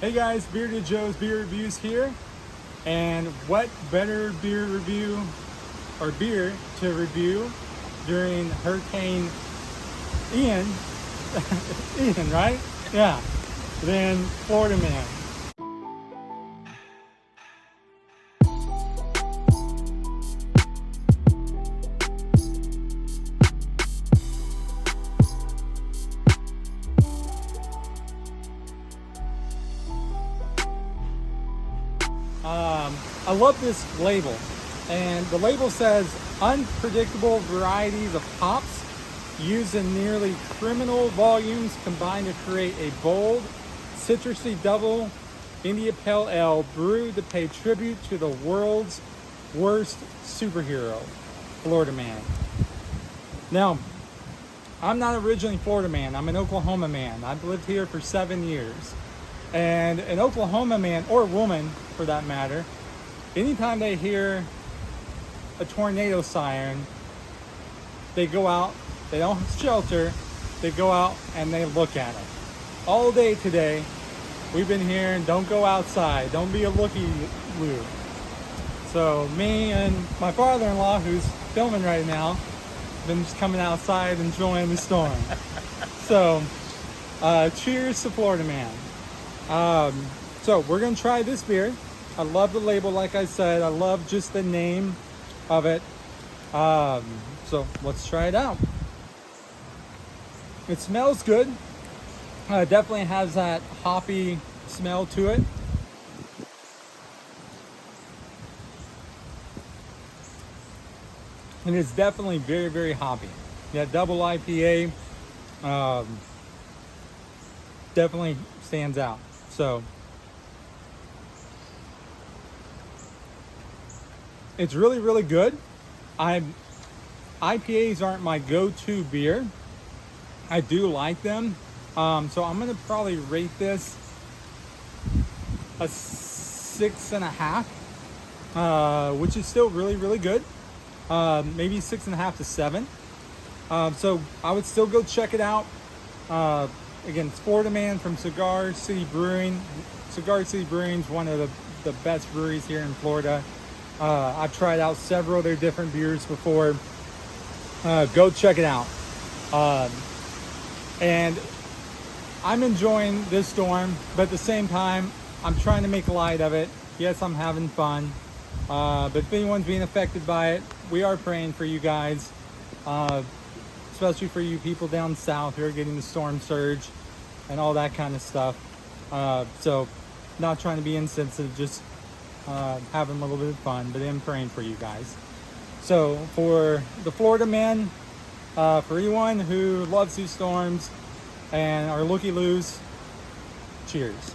Hey guys, Bearded Joe's Beer Reviews here. And what better beer review or beer to review during Hurricane Ian, Ian, right? Yeah, than Florida Man. I love this label, and the label says unpredictable varieties of hops used in nearly criminal volumes combined to create a bold, citrusy double India Pale Ale brewed to pay tribute to the world's worst superhero, Florida Man. Now, I'm not originally Florida Man, I'm an Oklahoma man. I've lived here for 7 years. And an Oklahoma man, or woman for that matter, anytime they hear a tornado siren, they go out, they don't shelter, they go out and they look at it. All day today, we've been hearing, don't go outside, don't be a looky-loo. So me and my father-in-law, who's filming right now, been just coming outside enjoying the storm. So, cheers to Florida Man. So we're gonna try this beer. I love the label, like I said. I love just the name of it. So let's try it out. It smells good. It definitely has that hoppy smell to it. And it's definitely very, very hoppy. Yeah, double IPA definitely stands out. So it's really, really good. IPAs aren't my go-to beer. I do like them. So I'm gonna probably rate this a 6.5, which is still really, really good. Maybe 6.5 to 7. So I would still go check it out. Again, it's Florida Man from Cigar City Brewing. Cigar City Brewing is one of the best breweries here in Florida. I've tried out several of their different beers before. Go check it out. And I'm enjoying this storm, but at the same time, I'm trying to make light of it. Yes, I'm having fun. But if anyone's being affected by it, we are praying for you guys. Especially for you people down south who are getting the storm surge and all that kind of stuff. So not trying to be insensitive, just having a little bit of fun, but I'm praying for you guys. So for the Florida Man, for anyone who loves these storms and are looky-loos, cheers.